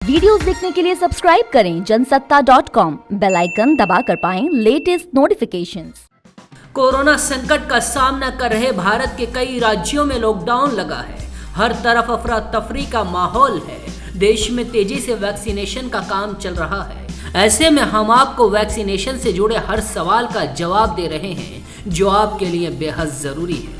Videos देखने के लिए सब्सक्राइब करें जनसत्ता.com, बेल आइकन दबाकर पाएं लेटेस्ट नोटिफिकेशंस। कोरोना संकट का सामना कर रहे भारत के कई राज्यों में लॉकडाउन लगा है। हर तरफ अफरा तफरी का माहौल है। देश में तेजी से वैक्सीनेशन का काम चल रहा है। ऐसे में हम आपको वैक्सीनेशन से जुड़े हर सवाल का जवाब दे रहे हैं, जो आपके लिए बेहद जरूरी है।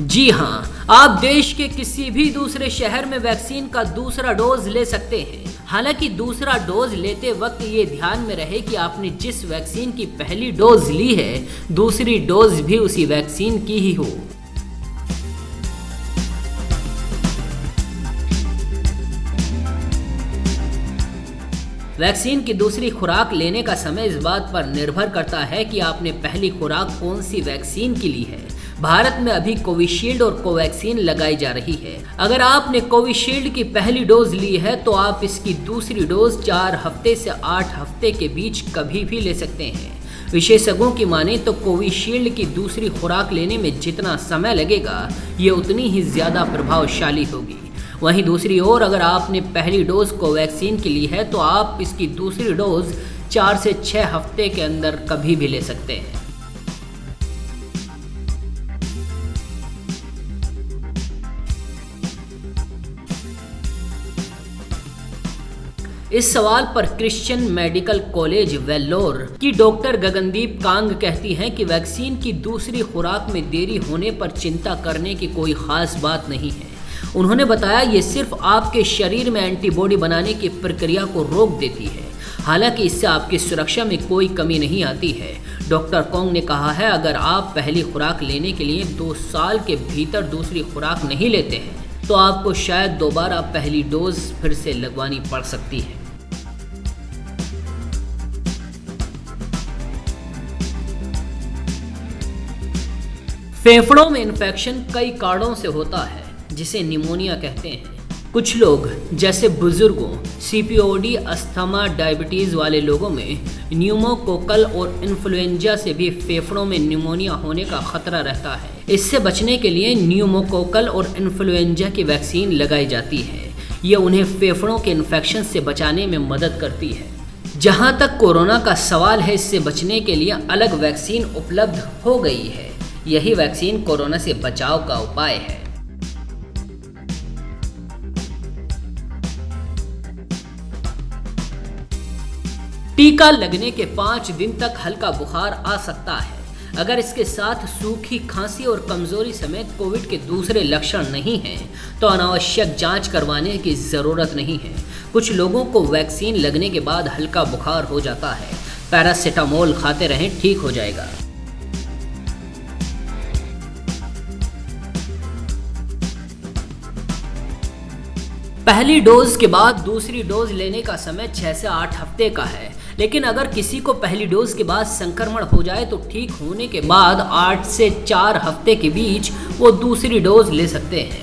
जी हां, आप देश के किसी भी दूसरे शहर में वैक्सीन का दूसरा डोज ले सकते हैं। हालांकि दूसरा डोज लेते वक्त ये ध्यान में रहे कि आपने जिस वैक्सीन की पहली डोज ली है, दूसरी डोज भी उसी वैक्सीन की ही हो। वैक्सीन की दूसरी खुराक लेने का समय इस बात पर निर्भर करता है कि आपने पहली खुराक कौन सी वैक्सीन की ली है। भारत में अभी कोविशील्ड और कोवैक्सीन लगाई जा रही है। अगर आपने कोविशील्ड की पहली डोज ली है तो आप इसकी दूसरी डोज 4 हफ्ते से 8 हफ्ते के बीच कभी भी ले सकते हैं। विशेषज्ञों की माने तो कोविशील्ड की दूसरी खुराक लेने में जितना समय लगेगा, ये उतनी ही ज़्यादा प्रभावशाली होगी। वहीं दूसरी ओर अगर आपने पहली डोज कोवैक्सीन की ली है तो आप इसकी दूसरी डोज 4 से 6 हफ्ते के अंदर कभी भी ले सकते हैं। इस सवाल पर क्रिश्चियन मेडिकल कॉलेज वेल्लोर की डॉक्टर गगनदीप कांग कहती हैं कि वैक्सीन की दूसरी खुराक में देरी होने पर चिंता करने की कोई खास बात नहीं है। उन्होंने बताया, ये सिर्फ आपके शरीर में एंटीबॉडी बनाने की प्रक्रिया को रोक देती है। हालांकि इससे आपकी सुरक्षा में कोई कमी नहीं आती है। डॉक्टर कांग ने कहा है, अगर आप पहली खुराक लेने के लिए 2 साल के भीतर दूसरी खुराक नहीं लेते हैं तो आपको शायद दोबारा पहली डोज फिर से लगवानी पड़ सकती है। फेफड़ों में इन्फेक्शन कई कारणों से होता है, जिसे निमोनिया कहते हैं। कुछ लोग जैसे बुजुर्गों, सीपीओडी, अस्थमा, डायबिटीज वाले लोगों में न्यूमोकोकल और इन्फ्लुएंजा से भी फेफड़ों में निमोनिया होने का खतरा रहता है। इससे बचने के लिए न्यूमोकोकल और इन्फ्लुएंजा की वैक्सीन लगाई जाती है। ये उन्हें फेफड़ों के इन्फेक्शन से बचाने में मदद करती है। जहाँ तक कोरोना का सवाल है, इससे बचने के लिए अलग वैक्सीन उपलब्ध हो गई है। यही वैक्सीन कोरोना से बचाव का उपाय है। टीका लगने के 5 दिन तक हल्का बुखार आ सकता है। अगर इसके साथ सूखी खांसी और कमजोरी समेत कोविड के दूसरे लक्षण नहीं हैं, तो अनावश्यक जांच करवाने की ज़रूरत नहीं है। कुछ लोगों को वैक्सीन लगने के बाद हल्का बुखार हो जाता है। पैरासीटामोल खाते रहें, ठीक हो जाएगा। पहली डोज के बाद दूसरी डोज लेने का समय 6 से 8 हफ्ते का है। लेकिन अगर किसी को पहली डोज के बाद संक्रमण हो जाए तो ठीक होने के बाद 8 से 4 हफ्ते के बीच वो दूसरी डोज ले सकते हैं।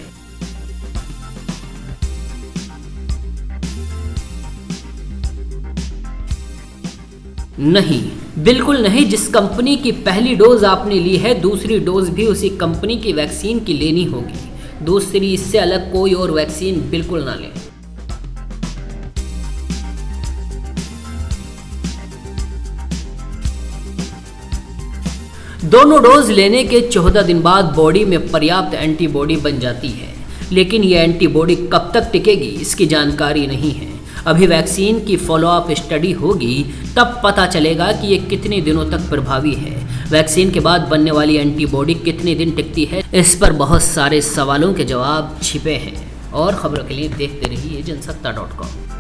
नहीं, बिल्कुल नहीं। जिस कंपनी की पहली डोज आपने ली है, दूसरी डोज भी उसी कंपनी की वैक्सीन की लेनी होगी। दूसरी इससे अलग कोई और वैक्सीन बिल्कुल ना लें। दोनों डोज लेने के 14 दिन बाद बॉडी में पर्याप्त एंटीबॉडी बन जाती है, लेकिन यह एंटीबॉडी कब तक टिकेगी, इसकी जानकारी नहीं है। अभी वैक्सीन की फॉलोअप स्टडी होगी, तब पता चलेगा कि ये कितने दिनों तक प्रभावी है। वैक्सीन के बाद बनने वाली एंटीबॉडी कितने दिन टिकती है, इस पर बहुत सारे सवालों के जवाब छिपे हैं। और खबरों के लिए देखते रहिए जनसत्ता.com।